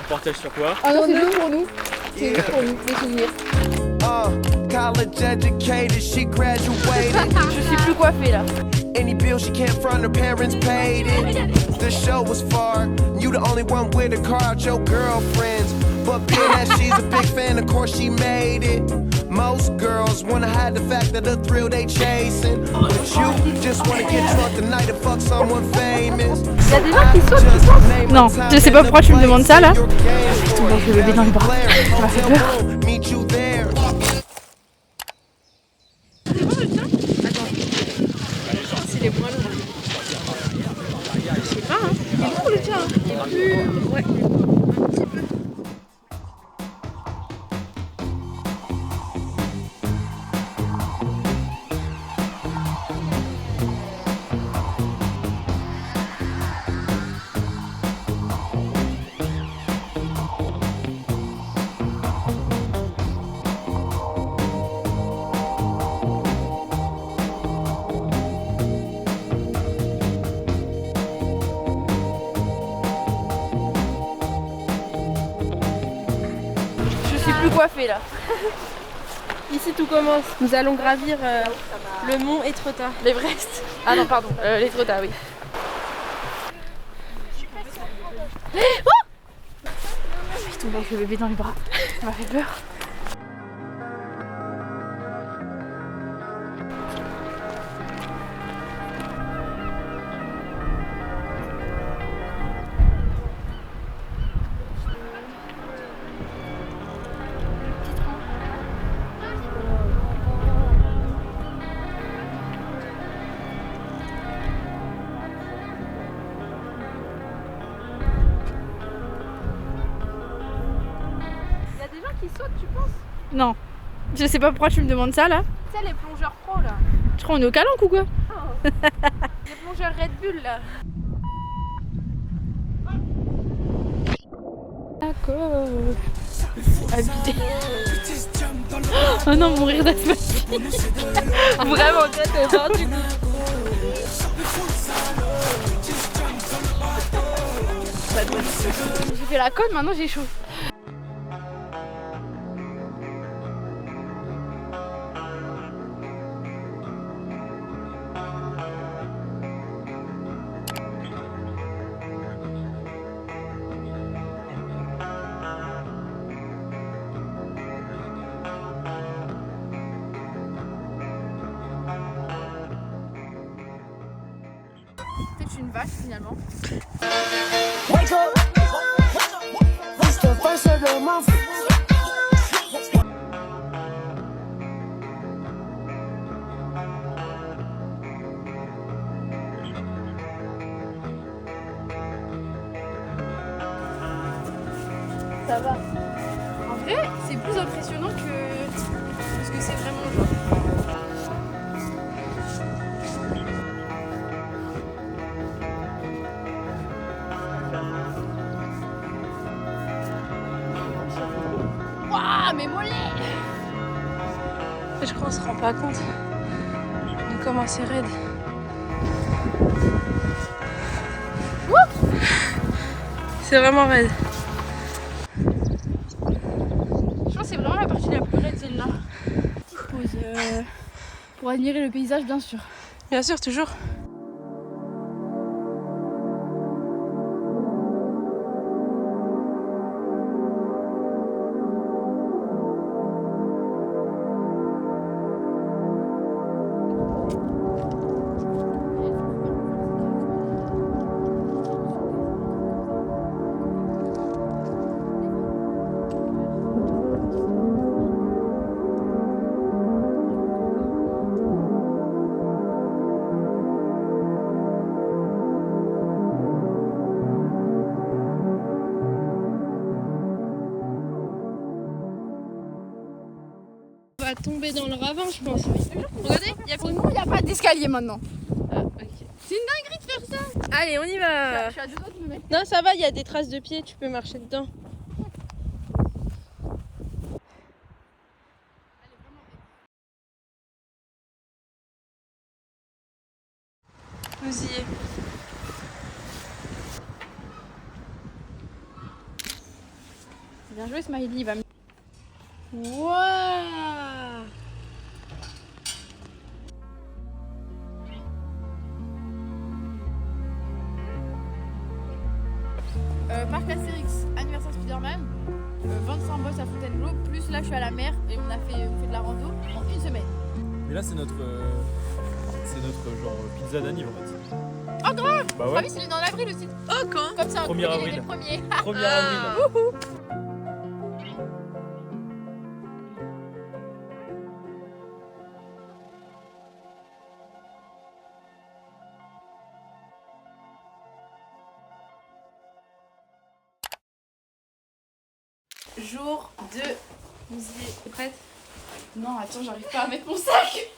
reportage sur quoi? Ah non, c'est juste pour nous. C'est juste pour nous, les souvenirs. College educated, she graduated. Je suis plus coiffée là. Any bill she can't front, her parents paid it. The show was far, you the only one with a car out your girlfriends. But being that she's a big fan, of course she made it. Most girls wanna hide the fact that the thrill they chasing. But you just wanna get drunk tonight and fuck someone famous. Y'a des gens qui sautent, tu penses? Non, je sais pas pourquoi tu me demandes ça là. Je tombe avec le bébé dans les bras. Ça m'a fait peur. Meet you there. C'est les bras longs. Je sais pas, hein. Il est lourd le tien. Il est plus. Ouais. Plus coiffée là. Ici tout commence. Nous allons gravir le mont Étretat. L'Everest. Ah non, pardon, l'Étretat, oui. Oh, je tombe avec le bébé dans les bras. Ça m'a fait peur. Qui saute, tu penses? Non, je sais pas pourquoi tu me demandes ça là. Tu sais, les plongeurs pro là. Je crois qu'on est au Calanque ou quoi? Oh. Les plongeurs Red Bull là. D'accord. Habité. Oh non, mourir d'asthmatique. Vraiment très fort du coup. J'ai fait la côte, maintenant j'ai chaud. C'est une vache finalement. Wake up. It's the first of the month. Ça va. En vrai, c'est plus impressionnant que ce que c'est vraiment genre. Waouh, mes mollets! Je crois qu'on se rend pas compte de comment c'est raide. C'est vraiment raide. Je pense que c'est vraiment la partie la plus raide, celle-là. Je pose pour admirer le paysage, bien sûr. Bien sûr, toujours. On va tomber dans le ravin, je pense. Regardez, Il n'y a pas d'escalier maintenant. c'est une dinguerie de faire ça. Allez, on y va. Je suis à deux doigts de me mettre. Non, ça va, il y a des traces de pieds, tu peux marcher dedans. Vous y êtes. Bien joué Smiley, il va me... Waouh. Parc Astérix, anniversaire Spider-Man, 25 boss à Fontainebleau, plus là je suis à la mer et on fait de la rando en une semaine. Mais là c'est notre genre pizza d'anniv en fait. Oh grave. Bah Ah ouais. oui, c'est dans l'avril aussi. Oh quand? Comme ça, 1er avril. les premiers. 1er avril. Jour 2 musée. T'es prête? Non, attends, j'arrive pas à mettre mon sac.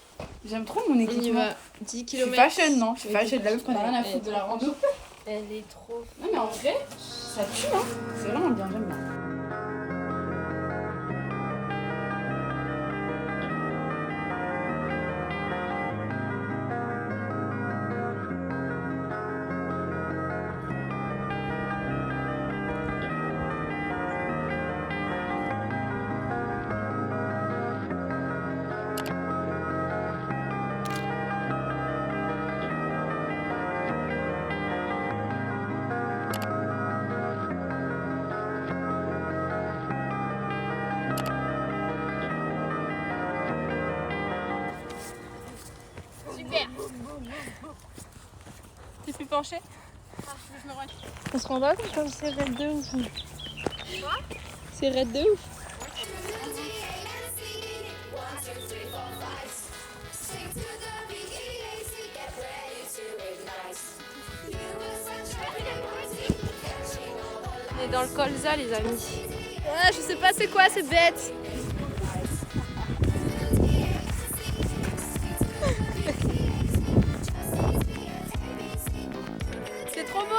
J'aime trop mon On y équipement. va. 10 Je km. suis fashion, non? Je suis fashion de la meuf qu'on a rien à foutre de la rando. Elle est trop. Non mais en vrai, ça tue hein. C'est vraiment bien, j'aime bien. T'es plus penché? Je me rends. On se rend pas compte comme c'est raide de ouf. Quoi? C'est raide de ouf. On est dans le colza les amis. Ouais, je sais pas c'est quoi cette bête. C'est trop beau.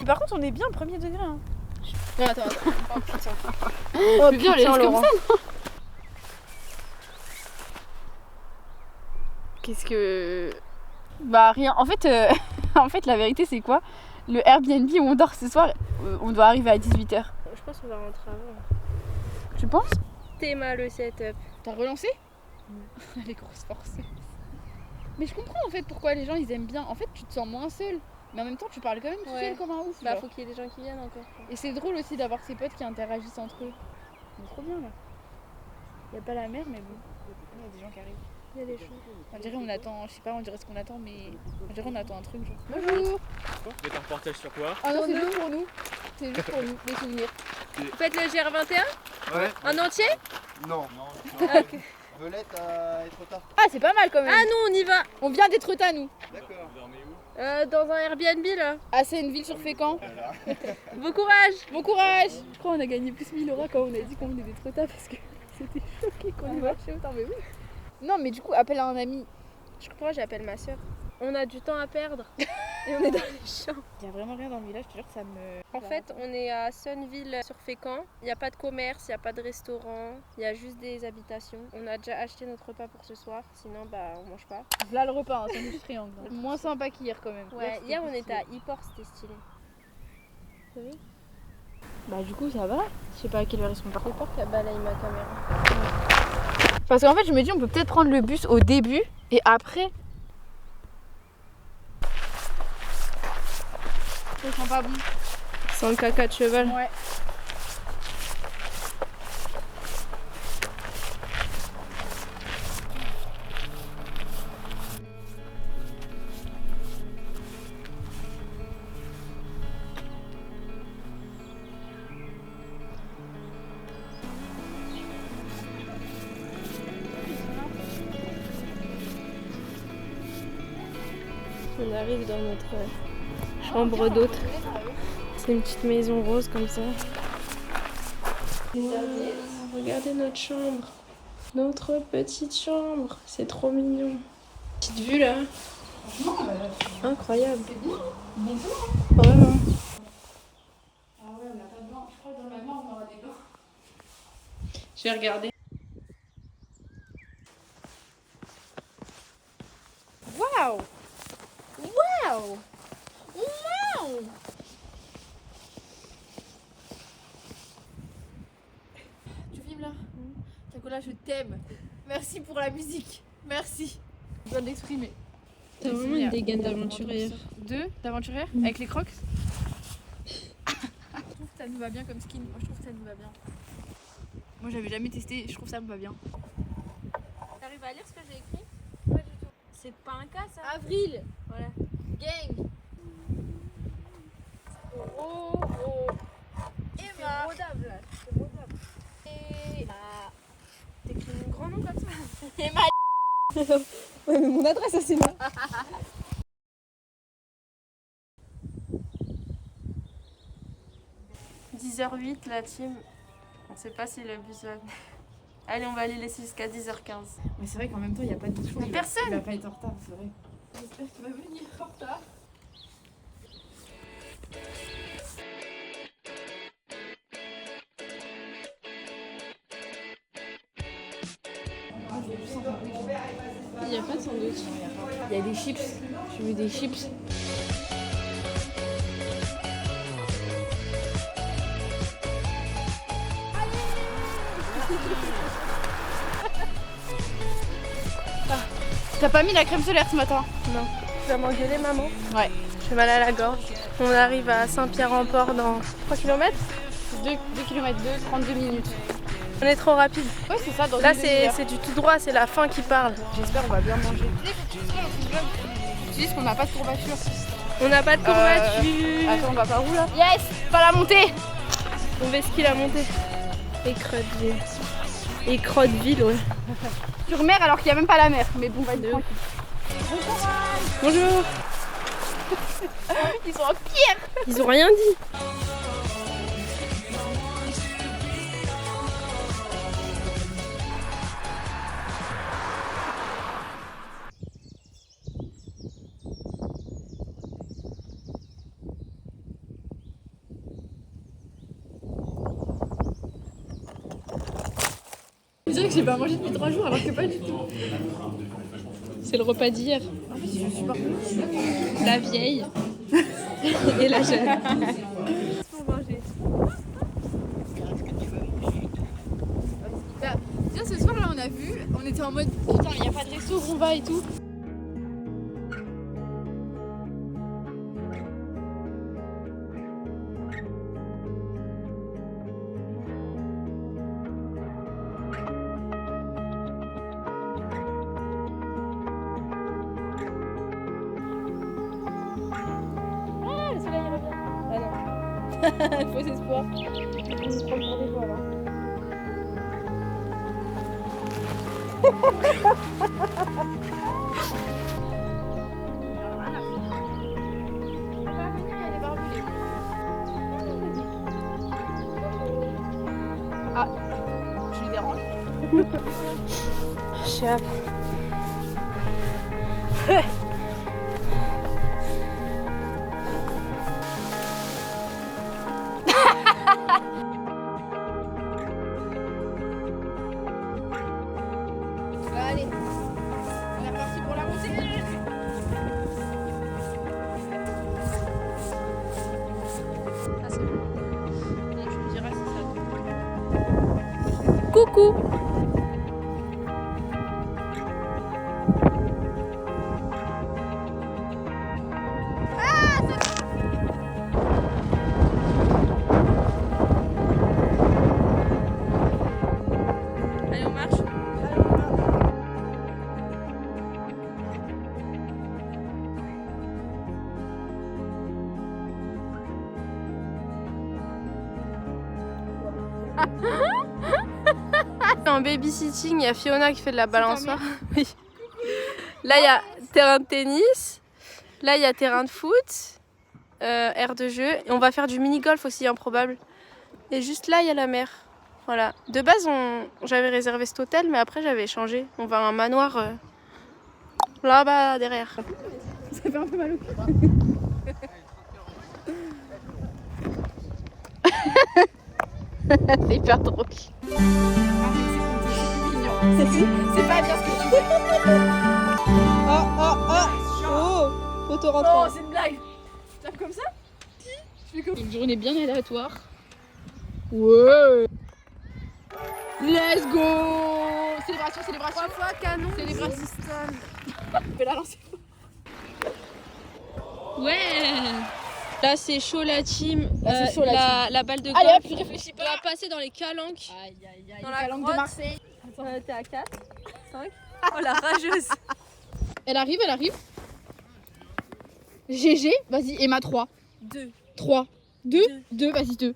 Par contre, on est bien premier degré. Hein. Non, attends. Oh putain. Oh bien, les comme ça. Qu'est-ce que. Bah rien. En fait, en fait, la vérité, c'est quoi? Le Airbnb où on dort ce soir, on doit arriver à 18h. Je pense qu'on va rentrer avant. Tu penses? T'es mal le setup. T'as relancé? Elle est grosse forcée. Mais je comprends en fait pourquoi les gens ils aiment bien. En fait, tu te sens moins seul. Mais en même temps, tu parles quand même tout seul comme un ouf. Bah, genre. faut qu'il y ait des gens qui viennent encore. Et c'est drôle aussi d'avoir ses potes qui interagissent entre eux. C'est trop bien là. Il n'y a pas la mer, mais bon. Il y a des gens qui arrivent. Il y a des choses. On dirait on attend, je sais pas, on dirait ce qu'on attend, mais on dirait on attend un truc genre. Bonjour. Mais un reportage sur quoi? Ah non, c'est juste pour nous. C'est juste pour nous, des souvenirs. Vous faites le GR21 Ouais. en entier? Non. Ah, ok. Velette à Etretat. Ah, c'est pas mal quand même. Ah non, on y va. On vient d'être à nous. D'accord. Dans un Airbnb là. Ah, c'est une ville sur Fécamp. Bon courage. Bon courage. Je crois qu'on a gagné plus 1000 € quand on a dit qu'on venait d'être tard parce que c'était choqué qu'on ait marché autant. Mais oui. Non, mais du coup, appelle un ami. Je crois que j'appelle ma soeur. On a du temps à perdre et on est dans les champs. Il y a vraiment rien dans le village, je te jure que ça me. En fait, on est à Sonneville sur Fécamp. Il n'y a pas de commerce, il n'y a pas de restaurant, il y a juste des habitations. On a déjà acheté notre repas pour ce soir, sinon bah on mange pas. Là le repas, hein, c'est du triangle. Hein. Moins sympa qu'hier quand même. Ouais, hier on était à Yport, c'était stylé. T'as vu? Bah du coup ça va. Je sais pas à quelle heure ils sont partis. Yport, ça balaye ma caméra. Parce qu'en fait je me dis on peut peut-être prendre le bus au début et après. Ça sent pas bon. Sans le caca de cheval. Ouais. On arrive dans notre chambre d'hôte. C'est une petite maison rose comme ça. Regardez notre chambre. Notre petite chambre, c'est trop mignon. Petite vue là. Incroyable. C'est bien, bon plan. Vraiment. Ah ouais, on n'a pas de bain. Je crois que dans la main, on aura des bains. Je vais regarder. Waouh! Waouh! Waouh! Tu filmes là? Takola, je t'aime. Merci pour la musique. Merci. Je dois l'exprimer. T'as vraiment une dégaine d'aventurière. D'aventurière avec les crocs. Je trouve que ça nous va bien comme skin. Moi, je trouve que ça nous va bien. Moi, j'avais jamais testé. Je trouve que ça me va bien. T'arrives à lire ce que j'ai écrit? Pas du tout. C'est pas un cas ça? Avril. Voilà. Gang. Oh, oh. C'est brodable là. C'est brodable. Et T'écris mon grand nom comme ça? Emma. Ouais, mais mon adresse, ça c'est là. « 10h08 la team. On sait pas si le bus va venir. Allez, on va aller laisser jusqu'à 10h15. Mais c'est vrai qu'en même temps, il n'y a pas de bouchon. Y a personne. Il va pas être en retard, c'est vrai. J'espère qu'il va venir en retard. Il n'y a pas de sandwich. Il y a des chips. Tu veux des chips? T'as pas mis la crème solaire ce matin? Non. Tu vas m'engueuler, maman? Ouais. J'ai mal à la gorge. On arrive à Saint-Pierre-en-Port dans 3 km. 2 km 32 minutes. On est trop rapide. Ouais, c'est ça. Dans Là, une demi-heure. c'est du tout droit, c'est la faim qui parle. J'espère qu'on va bien manger. Tu dis qu'on n'a pas de courbature. On n'a pas de courbature. Attends, on va par où là? Yes! Pas la montée! On va skier la montée. Et Crotteville. Et Crotteville, ouais. Sur mer alors qu'il n'y a même pas la mer. Mais bon, va être tranquille. Bonjour. Ils sont en pierre! Ils ont rien dit. Je dirais que j'ai pas mangé depuis 3 jours alors que pas du tout. C'est le repas d'hier. En fait, je suis pas. La vieille et la jeune. Déjà ce soir là on a vu, on était en mode putain il n'y a pas de resto où on va et tout. Ah, le soleil revient. Ah non. Faux espoir. On se prend pour des fois là. Ah, je lui dérange. Chap. Allez, on est parti pour la montée. Ah, c'est bon. Bon, tu me diras si ça. Coucou. Allez, on marche. En babysitting, il y a Fiona qui fait de la balançoire. Oui. Là, il y a terrain de tennis. Là, il y a terrain de foot. Aire de jeu. Et on va faire du mini-golf aussi, improbable. Et juste là, il y a la mer. Voilà. De base, j'avais réservé cet hôtel, mais après j'avais changé. On va à un manoir là-bas derrière. Ça fait un peu mal au cul. C'est hyper drôle. C'est pas bien ce que tu fais. Oh, photo rentrant. Non, c'est une blague. Tu tapes comme ça? Je fais comme une journée bien aléatoire. Ouais. Let's go. Célébration, célébration. 3 fois canon. Célébration. Je vais la lancer. Ouais. Là, c'est chaud la team. Là, c'est chaud, la la balle de Allez hop, golf. je réfléchis On pas. va passer dans les calanques. Aïe aïe aïe. Dans La la langue de grotte. Marseille. T'es à 4, 5. Oh la rageuse. Elle arrive, elle arrive. GG, vas-y, Emma 3. 2. 3. 2. 2, vas-y, 2.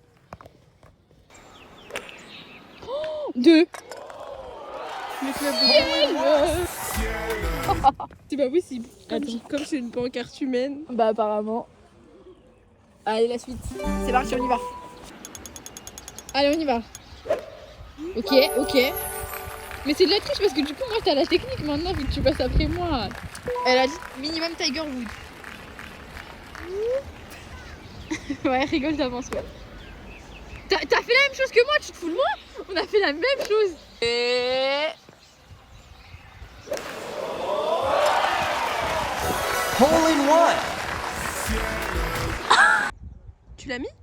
2. C'est pas possible. Attends. Comme c'est une pancarte humaine. Bah apparemment. Allez, la suite. C'est parti, on y va. Allez, on y va. Ok, ok. Mais c'est de la triche parce que du coup, moi, t'as la technique maintenant vu que tu passes après moi. Elle a dit minimum Tiger Woods. Ouais, rigole d'avance, ouais. T'as fait la même chose que moi, tu te fous de moi? On a fait la même chose. Et... Hole in one. Tu l'as mis?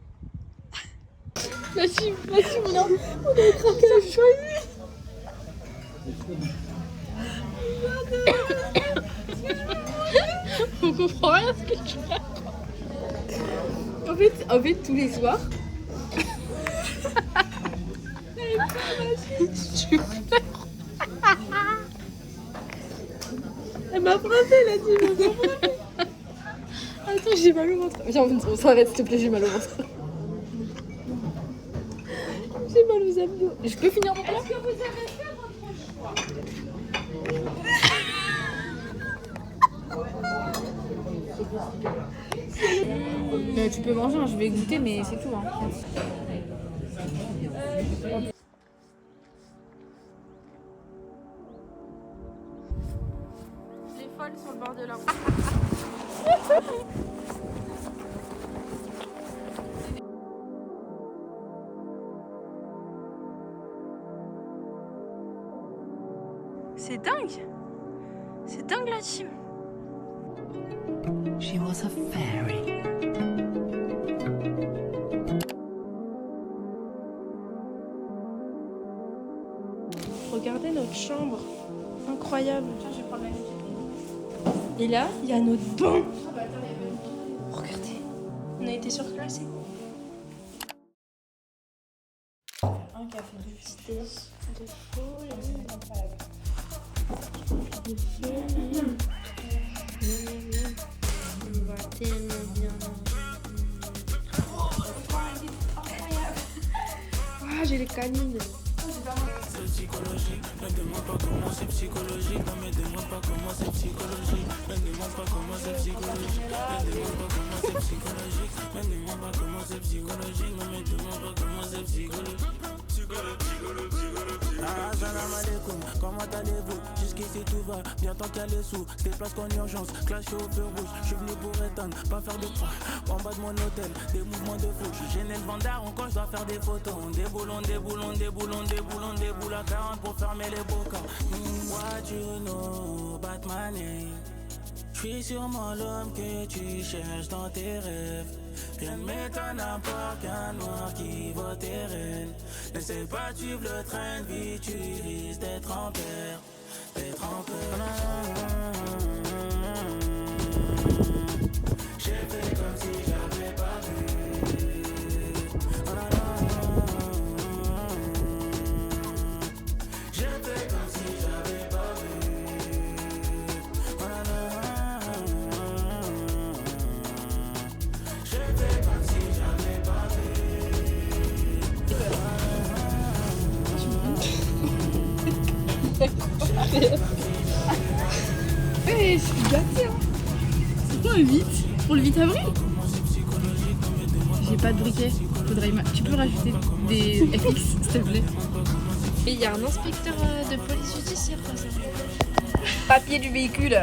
La team, on a craqué la choisie. On comprend rien à ce que tu racontes. En fait, tous les soirs. Tu pleures. Elle m'a frappé, la team, elle m'a frappé. Attends, j'ai mal au ventre. Viens, on s'arrête, s'il te plaît, j'ai mal au ventre. J'ai mal aux abdos. Je peux finir mon plat? Est-ce que vous avez fait votre choix? Tu peux manger, hein, je vais goûter, mais c'est tout. Hein. Les folles sur le bord de la route. C'est dingue. C'est dingue la team. She was a fairy. Regardez notre chambre. Incroyable. Et là, il y a notre banc. Regardez. On a été surclassés. Un café de vitesse. De folie. On va tellement bien. Ah, j'ai les canines. Salam alaikum, comment allez-vous? Jusqu'ici tout va, bien tant qu'il y a les sous. Déplace qu'en urgence, clashé au feu rouge. Je suis venu pour éteindre, pas faire de croix. En bas de mon hôtel, des mouvements de fou. Je suis gêné le vendeur, encore je dois faire des photos. Des boulons, des boulons, des boulons, des boulons, des boules à 40 pour fermer les bocaux. What you know about my name? Je suis sûrement l'homme que tu cherches dans tes rêves. Rien ne m'étonne à part qu'un noir qui vaut tes rênes. N'essaie pas de suivre le train de vie, tu risques d'être en perte, d'être en perte. J'ai fait comme si j'avais pas vu. J'ai fait comme si j'avais pas vu. J'ai fait comme si j'avais pas vu. Ouais, je suis gâtée. Hein. C'est quoi un 8? Pour le 8 avril? J'ai pas de briquet. Tu peux rajouter des FX, s'il te plaît? Et il y a un inspecteur de police judiciaire, quoi, ça. Papier du véhicule.